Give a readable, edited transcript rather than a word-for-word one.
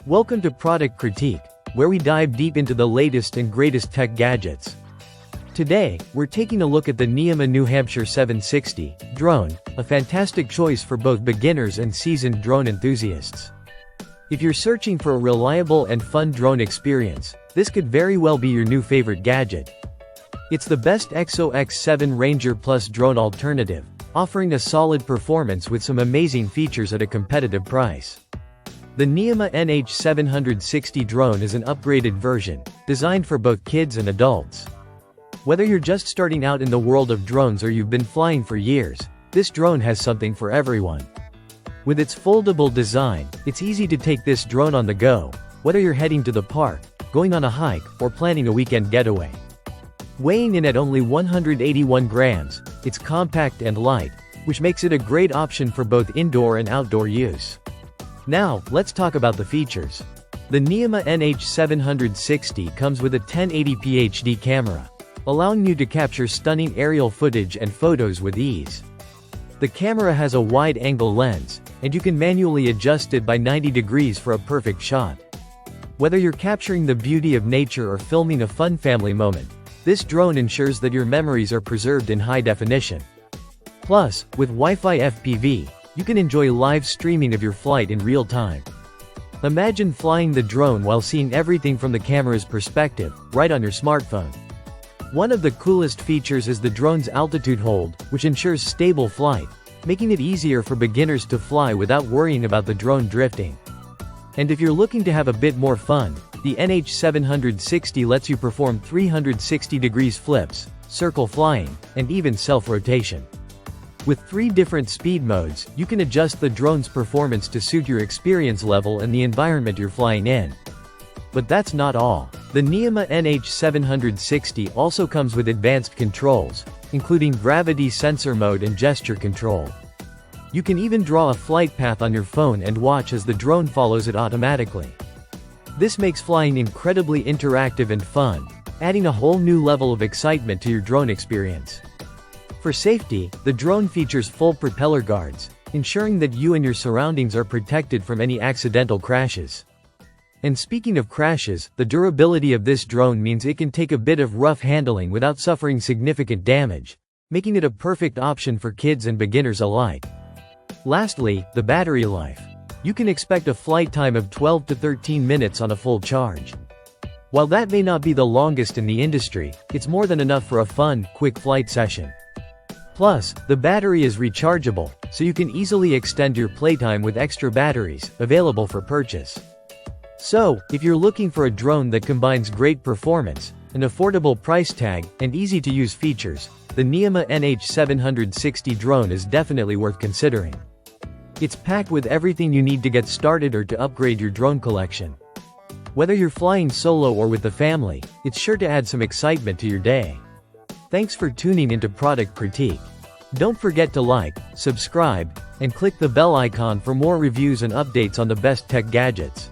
Welcome to Product Critique, where we dive deep into the latest and greatest tech gadgets. Today, we're taking a look at the NEHEME NH760 drone, a fantastic choice for both beginners and seasoned drone enthusiasts. If you're searching for a reliable and fun drone experience, this could very well be your new favorite gadget. It's the best XO-X7 Ranger Plus drone alternative, offering a solid performance with some amazing features at a competitive price. The NEHEME NH760 drone is an upgraded version, designed for both kids and adults. Whether you're just starting out in the world of drones or you've been flying for years, this drone has something for everyone. With its foldable design, it's easy to take this drone on the go, whether you're heading to the park, going on a hike, or planning a weekend getaway. Weighing in at only 181 grams, it's compact and light, which makes it a great option for both indoor and outdoor use. Now, let's talk about the features. The NEHEME NH760 comes with a 1080p HD camera, allowing you to capture stunning aerial footage and photos with ease. The camera has a wide-angle lens, and you can manually adjust it by 90 degrees for a perfect shot. Whether you're capturing the beauty of nature or filming a fun family moment, this drone ensures that your memories are preserved in high definition. Plus, with Wi-Fi FPV, you can enjoy live streaming of your flight in real time. Imagine flying the drone while seeing everything from the camera's perspective, right on your smartphone. One of the coolest features is the drone's altitude hold, which ensures stable flight, making it easier for beginners to fly without worrying about the drone drifting. And if you're looking to have a bit more fun, the NH760 lets you perform 360 degrees flips, circle flying, and even self-rotation. With 3 different speed modes, you can adjust the drone's performance to suit your experience level and the environment you're flying in. But that's not all. The NEHEME NH760 also comes with advanced controls, including gravity sensor mode and gesture control. You can even draw a flight path on your phone and watch as the drone follows it automatically. This makes flying incredibly interactive and fun, adding a whole new level of excitement to your drone experience. For safety, the drone features full propeller guards, ensuring that you and your surroundings are protected from any accidental crashes. And speaking of crashes, the durability of this drone means it can take a bit of rough handling without suffering significant damage, making it a perfect option for kids and beginners alike. Lastly, the battery life. You can expect a flight time of 12 to 13 minutes on a full charge. While that may not be the longest in the industry, it's more than enough for a fun, quick flight session. Plus, the battery is rechargeable, so you can easily extend your playtime with extra batteries, available for purchase. So, if you're looking for a drone that combines great performance, an affordable price tag, and easy-to-use features, the NEHEME NH760 drone is definitely worth considering. It's packed with everything you need to get started or to upgrade your drone collection. Whether you're flying solo or with the family, it's sure to add some excitement to your day. Thanks for tuning into Product Critique. Don't forget to like, subscribe, and click the bell icon for more reviews and updates on the best tech gadgets.